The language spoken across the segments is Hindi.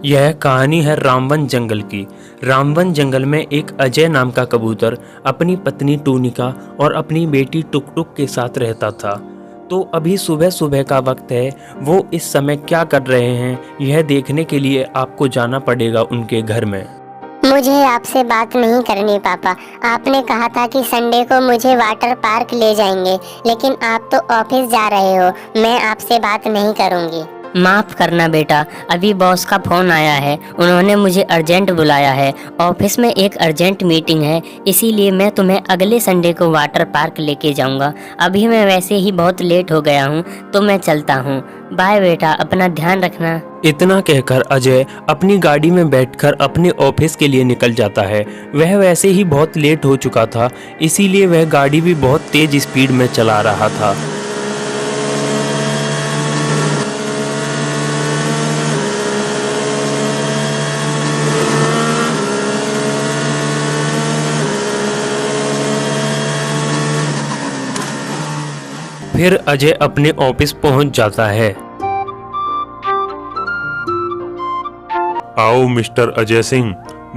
यह कहानी है रामवन जंगल की। रामवन जंगल में एक अजय नाम का कबूतर अपनी पत्नी टूनिका और अपनी बेटी टुक टुक के साथ रहता था। तो अभी सुबह सुबह का वक्त है। वो इस समय क्या कर रहे हैं यह देखने के लिए आपको जाना पड़ेगा उनके घर में। मुझे आपसे बात नहीं करनी पापा। आपने कहा था कि संडे को मुझे वाटर पार्क ले जाएंगे, लेकिन आप तो ऑफिस जा रहे हो। मैं आपसे बात नहीं करूंगी। माफ करना बेटा, अभी बॉस का फोन आया है। उन्होंने मुझे अर्जेंट बुलाया है। ऑफिस में एक अर्जेंट मीटिंग है, इसीलिए मैं तुम्हें अगले संडे को वाटर पार्क लेके जाऊंगा। अभी मैं वैसे ही बहुत लेट हो गया हूँ, तो मैं चलता हूँ। बाय बेटा, अपना ध्यान रखना। इतना कहकर अजय अपनी गाड़ी में बैठकर अपने ऑफिस के लिए निकल जाता है। वह वैसे ही बहुत लेट हो चुका था, इसीलिए वह गाड़ी भी बहुत तेज स्पीड में चला रहा था। फिर अजय अपने ऑफिस पहुंच जाता है। आओ मिस्टर अजय सिंह,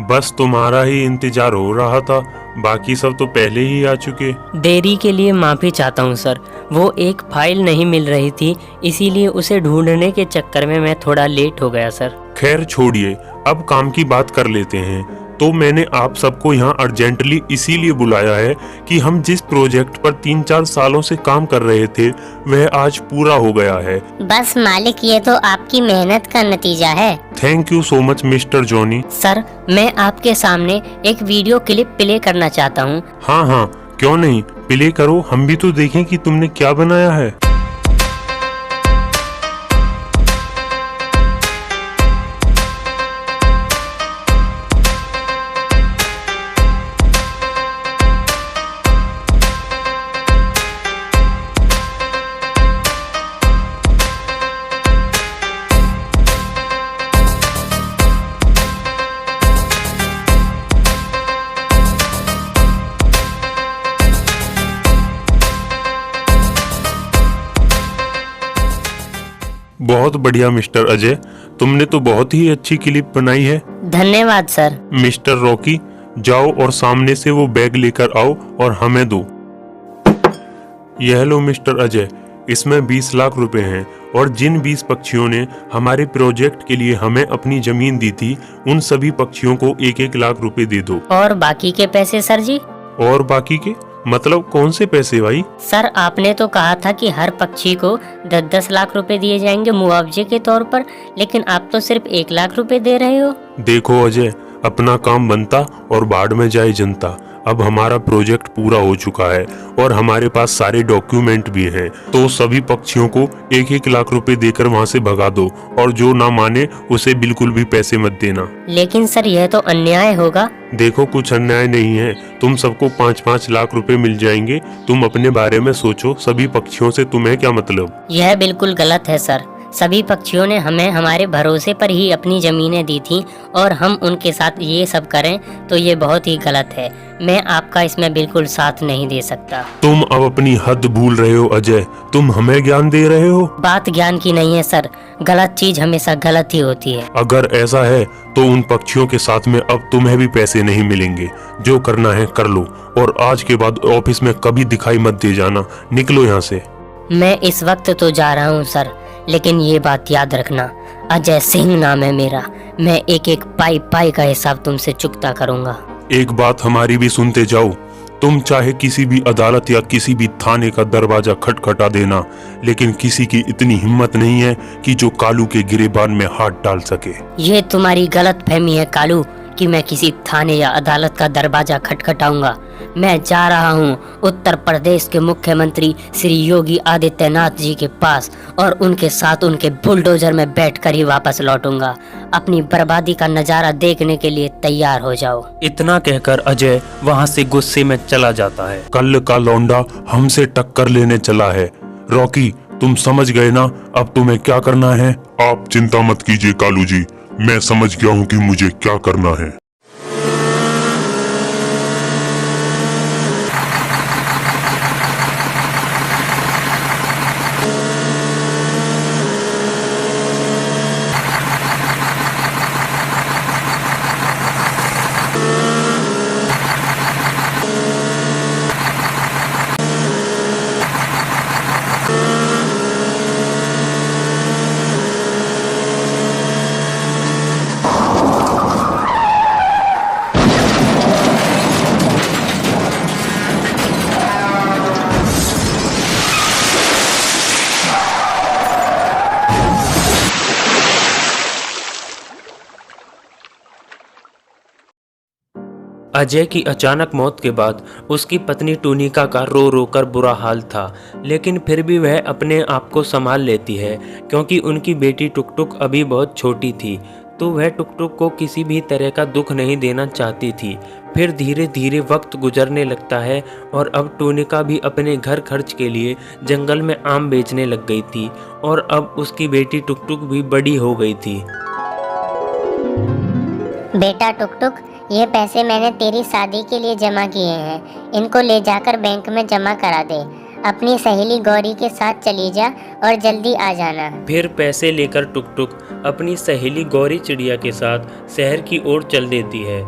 बस तुम्हारा ही इंतजार हो रहा था। बाकी सब तो पहले ही आ चुके। देरी के लिए माफ़ी चाहता हूँ सर। वो एक फाइल नहीं मिल रही थी, इसीलिए उसे ढूंढने के चक्कर में मैं थोड़ा लेट हो गया सर। खैर छोड़िए, अब काम की बात कर लेते हैं। तो मैंने आप सबको यहाँ अर्जेंटली इसीलिए बुलाया है कि हम जिस प्रोजेक्ट पर 3-4 सालों से काम कर रहे थे वह आज पूरा हो गया है। बस मालिक, ये तो आपकी मेहनत का नतीजा है। Thank you so much mister Johnny. Sir, मैं आपके सामने एक वीडियो क्लिप प्ले करना चाहता हूँ। हाँ हाँ, क्यों नहीं, प्ले करो, हम भी तो देखें कि तुमने क्या बनाया है। बहुत बढ़िया मिस्टर अजय, तुमने तो बहुत ही अच्छी क्लिप बनाई है। धन्यवाद सर। मिस्टर रॉकी, जाओ और सामने से वो बैग लेकर आओ और हमें दो। यह लो मिस्टर अजय, इसमें 20 लाख रुपए हैं और जिन 20 पक्षियों ने हमारे प्रोजेक्ट के लिए हमें अपनी जमीन दी थी उन सभी पक्षियों को 1-1 लाख रुपए दे दो। और बाकी के पैसे सर जी? और बाकी के मतलब कौन से पैसे भाई? सर, आपने तो कहा था कि हर पक्षी को 10-10 लाख रुपए दिए जाएंगे मुआवजे के तौर पर, लेकिन आप तो सिर्फ 1 लाख रुपए दे रहे हो। देखो अजय, अपना काम बनता और बाढ़ में जाए जनता। अब हमारा प्रोजेक्ट पूरा हो चुका है और हमारे पास सारे डॉक्यूमेंट भी हैं, तो सभी पक्षियों को 1-1 लाख रुपए देकर वहाँ से भगा दो और जो ना माने उसे बिल्कुल भी पैसे मत देना। लेकिन सर, यह तो अन्याय होगा। देखो, कुछ अन्याय नहीं है, तुम सबको 5-5 लाख रुपए मिल जाएंगे। तुम अपने बारे में सोचो, सभी पक्षियों से तुम्हें क्या मतलब? यह बिल्कुल गलत है सर। सभी पक्षियों ने हमें हमारे भरोसे पर ही अपनी जमीनें दी थी और हम उनके साथ ये सब करें तो ये बहुत ही गलत है। मैं आपका इसमें बिल्कुल साथ नहीं दे सकता। तुम अब अपनी हद भूल रहे हो अजय, तुम हमें ज्ञान दे रहे हो। बात ज्ञान की नहीं है सर, गलत चीज हमेशा गलत ही होती है। अगर ऐसा है तो उन पक्षियों के साथ में अब तुम्हें भी पैसे नहीं मिलेंगे। जो करना है कर लो और आज के बाद ऑफिस में कभी दिखाई मत दे जाना। निकलो यहाँ से। मैं इस वक्त तो जा रहा हूँ सर, लेकिन ये बात याद रखना, अजय सिंह नाम है मेरा। मैं 1-1 पाई का हिसाब तुमसे चुकता करूँगा। एक बात हमारी भी सुनते जाओ, तुम चाहे किसी भी अदालत या किसी भी थाने का दरवाजा खटखटा देना, लेकिन किसी की इतनी हिम्मत नहीं है कि जो कालू के गिरेबान में हाथ डाल सके। ये तुम्हारी गलत फहमी है कालू कि मैं किसी थाने या अदालत का दरवाजा खटखटाऊंगा। मैं जा रहा हूँ उत्तर प्रदेश के मुख्यमंत्री श्री योगी आदित्यनाथ जी के पास और उनके साथ उनके बुलडोजर में बैठकर ही वापस लौटूंगा। अपनी बर्बादी का नजारा देखने के लिए तैयार हो जाओ। इतना कहकर अजय वहाँ से गुस्से में चला जाता है। कल का लौंडा हमसे टक्कर लेने चला है। रॉकी, तुम समझ गए ना अब तुम्हें क्या करना है? आप चिंता मत कीजिए कालू जी, मैं समझ गया हूँ कि मुझे क्या करना है। अजय की अचानक मौत के बाद उसकी पत्नी टूनिका का रो रो कर बुरा हाल था, लेकिन फिर भी वह अपने आप को संभाल लेती है क्योंकि उनकी बेटी टुकटुक अभी बहुत छोटी थी, तो वह टुकटुक को किसी भी तरह का दुख नहीं देना चाहती थी। फिर धीरे धीरे वक्त गुजरने लगता है और अब टूनिका भी अपने घर खर्च के लिए जंगल में आम बेचने लग गई थी और अब उसकी बेटी टुकटुक भी बड़ी हो गई थी। बेटा टुकटुक, ये पैसे मैंने तेरी शादी के लिए जमा किए हैं, इनको ले जाकर बैंक में जमा करा दे। अपनी सहेली गौरी के साथ चली जा और जल्दी आ जाना। फिर पैसे लेकर टुकटुक अपनी सहेली गौरी चिड़िया के साथ शहर की ओर चल देती है।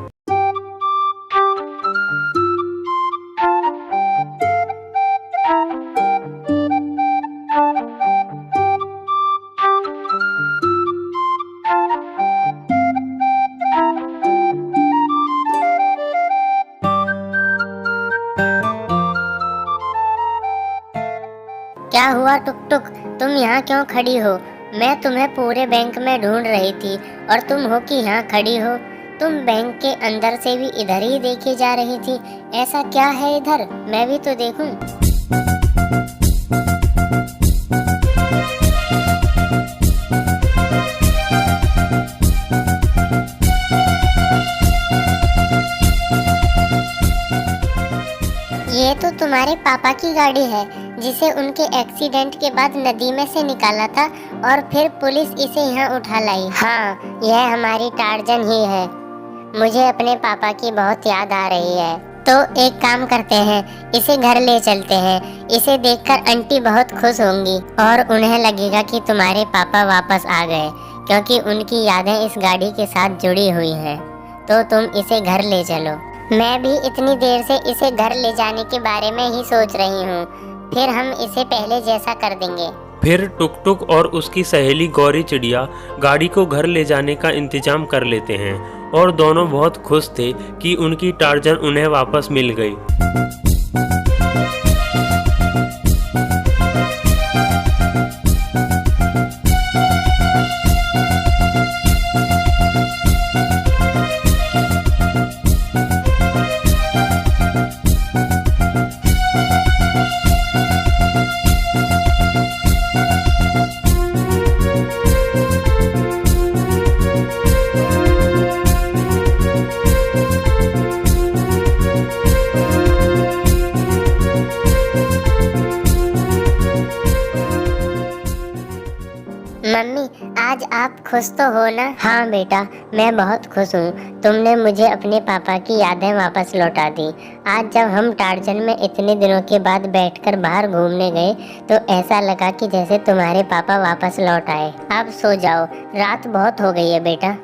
क्या हुआ टुकटुक, तुम यहाँ क्यों खड़ी हो? मैं तुम्हें पूरे बैंक में ढूंढ रही थी और तुम हो कि यहाँ खड़ी हो। तुम बैंक के अंदर से भी इधर ही देखी जा रही थी। ऐसा क्या है इधर, मैं भी तो देखूं। ये तो तुम्हारे पापा की गाड़ी है जिसे उनके एक्सीडेंट के बाद नदी में से निकाला था और फिर पुलिस इसे यहाँ उठा लाई। हाँ, यह हमारी टार्जन ही है। मुझे अपने पापा की बहुत याद आ रही है। तो एक काम करते हैं, इसे घर ले चलते हैं। इसे देखकर आंटी बहुत खुश होंगी और उन्हें लगेगा कि तुम्हारे पापा वापस आ गए, क्योंकि उनकी यादें इस गाड़ी के साथ जुड़ी हुई हैं। तो तुम इसे घर ले चलो। मैं भी इतनी देर से इसे घर ले जाने के बारे में ही सोच रही हूँ। फिर हम इसे पहले जैसा कर देंगे। फिर टुकटुक और उसकी सहेली गौरी चिड़िया गाड़ी को घर ले जाने का इंतजाम कर लेते हैं और दोनों बहुत खुश थे कि उनकी टार्जन उन्हें वापस मिल गई। मम्मी, आज आप खुश तो हो ना? हाँ बेटा, मैं बहुत खुश हूँ। तुमने मुझे अपने पापा की यादें वापस लौटा दी। आज जब हम टार्जन में इतने दिनों के बाद बैठकर बाहर घूमने गए तो ऐसा लगा कि जैसे तुम्हारे पापा वापस लौट आए। अब सो जाओ, रात बहुत हो गई है बेटा।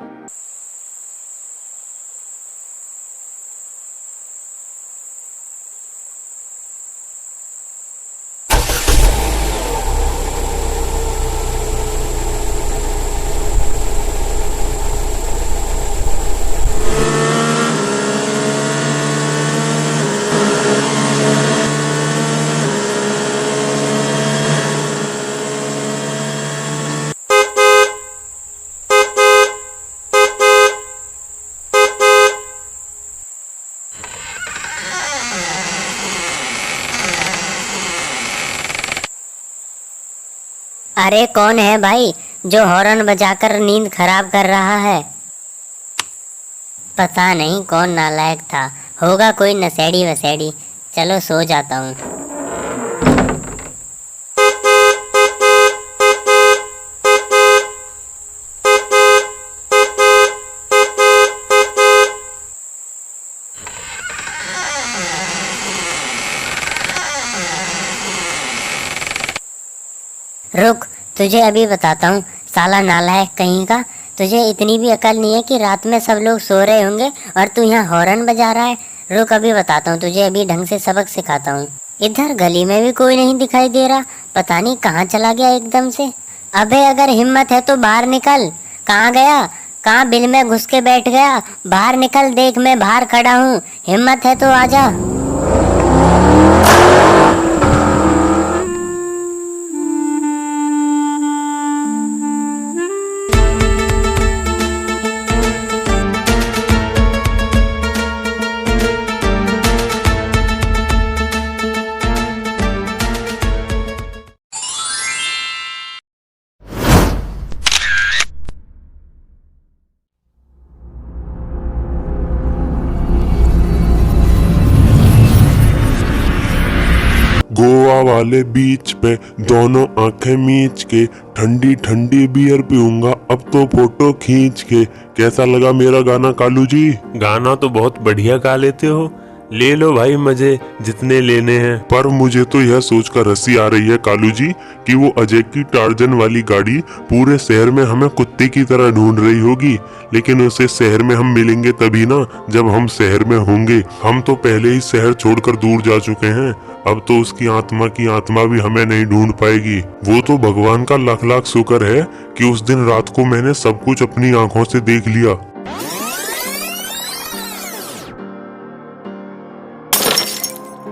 अरे कौन है भाई जो हॉर्न बजाकर नींद खराब कर रहा है? पता नहीं कौन नालायक था, होगा कोई नशेड़ी वसेड़ी। चलो सो जाता हूँ। रुक, तुझे अभी बताता हूँ साला नालायक कहीं का। तुझे इतनी भी अकल नहीं है कि रात में सब लोग सो रहे होंगे और तू यहाँ हॉर्न बजा रहा है। रुक अभी बताता हूँ तुझे, अभी ढंग से सबक सिखाता हूँ। इधर गली में भी कोई नहीं दिखाई दे रहा, पता नहीं कहाँ चला गया एकदम से। अबे अगर हिम्मत है तो बाहर निकल। कहाँ गया? कहाँ बिल में घुस के बैठ गया? बाहर निकल, देख मैं बाहर खड़ा हूँ। हिम्मत है तो आजा। गोवा वाले बीच पे दोनों आंखें मीच के ठंडी ठंडी बियर पीऊंगा अब तो फोटो खींच के। कैसा लगा मेरा गाना कालू जी? गाना तो बहुत बढ़िया गा लेते हो, ले लो भाई मजे जितने लेने हैं। पर मुझे तो यह सोचकर हंसी आ रही है कालू जी कि वो अजय की टार्जन वाली गाड़ी पूरे शहर में हमें कुत्ते की तरह ढूंढ रही होगी, लेकिन उसे शहर में हम मिलेंगे तभी ना जब हम शहर में होंगे। हम तो पहले ही शहर छोड़कर दूर जा चुके हैं, अब तो उसकी आत्मा की आत्मा भी हमें नहीं ढूंढ पाएगी। वो तो भगवान का लाख लाख शुक्र है कि उस दिन रात को मैंने सब कुछ अपनी आंखों से देख लिया।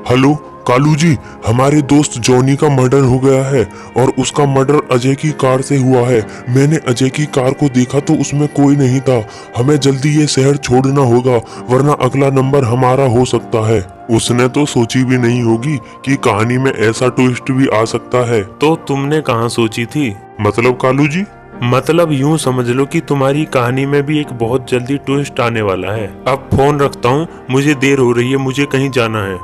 हेलो कालू जी, हमारे दोस्त जॉनी का मर्डर हो गया है और उसका मर्डर अजय की कार से हुआ है। मैंने अजय की कार को देखा तो उसमें कोई नहीं था। हमें जल्दी ये शहर छोड़ना होगा वरना अगला नंबर हमारा हो सकता है। उसने तो सोची भी नहीं होगी कि कहानी में ऐसा ट्विस्ट भी आ सकता है। तो तुमने कहाँ सोची थी? मतलब कालू जी? मतलब यूं समझ लो कि तुम्हारी कहानी में भी एक बहुत जल्दी ट्विस्ट आने वाला है। अब फोन रखता हूँ, मुझे देर हो रही है, मुझे कहीं जाना है।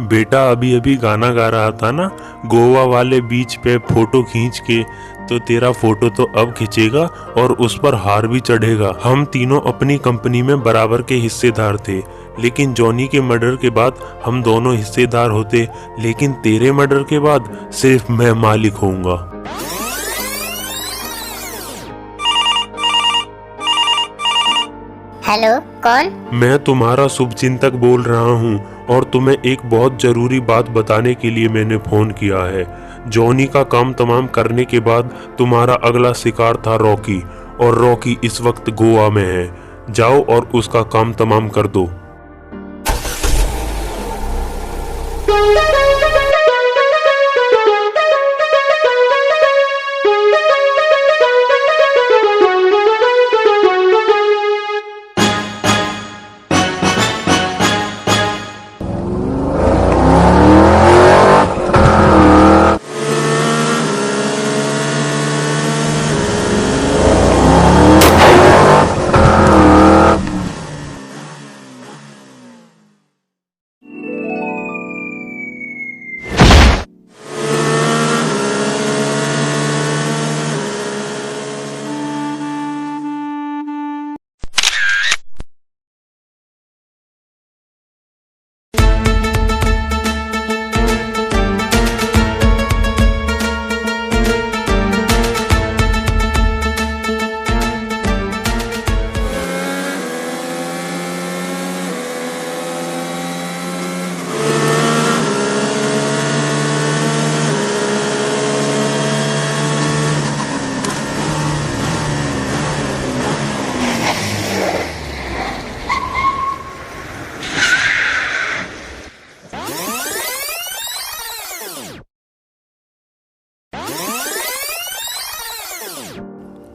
बेटा अभी अभी गाना गा रहा था ना, गोवा वाले बीच पे फोटो खींच के, तो तेरा फोटो तो अब खींचेगा और उस पर हार भी चढ़ेगा। हम तीनों अपनी कंपनी में बराबर के हिस्सेदार थे, लेकिन जॉनी के मर्डर के बाद हम दोनों हिस्सेदार होते, लेकिन तेरे मर्डर के बाद सिर्फ मैं मालिक होऊंगा। हेलो, कौन? मैं तुम्हारा शुभचिंतक बोल रहा हूँ और तुम्हें एक बहुत जरूरी बात बताने के लिए मैंने फोन किया है। जॉनी का काम तमाम करने के बाद तुम्हारा अगला शिकार था रॉकी, और रॉकी इस वक्त गोवा में है। जाओ और उसका काम तमाम कर दो।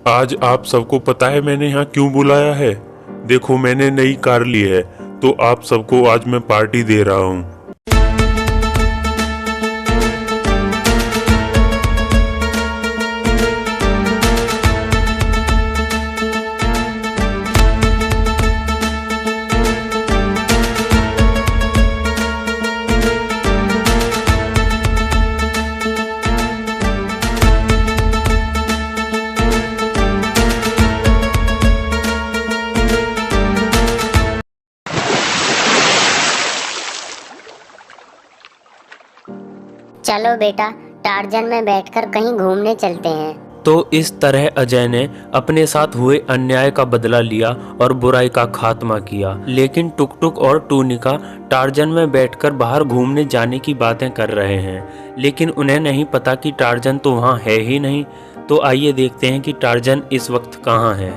आज आप सबको पता है मैंने यहाँ क्यों बुलाया है? देखो मैंने नई कार ली है, तो आप सबको आज मैं पार्टी दे रहा हूँ। चलो बेटा, टार्जन में बैठकर कहीं घूमने चलते हैं। तो इस तरह अजय ने अपने साथ हुए अन्याय का बदला लिया और बुराई का खात्मा किया। लेकिन टुक टुक और टूनिका टार्जन में बैठकर बाहर घूमने जाने की बातें कर रहे हैं, लेकिन उन्हें नहीं पता कि टार्जन तो वहाँ है ही नहीं। तो आइए देखते हैं कि टार्जन इस वक्त कहाँ है।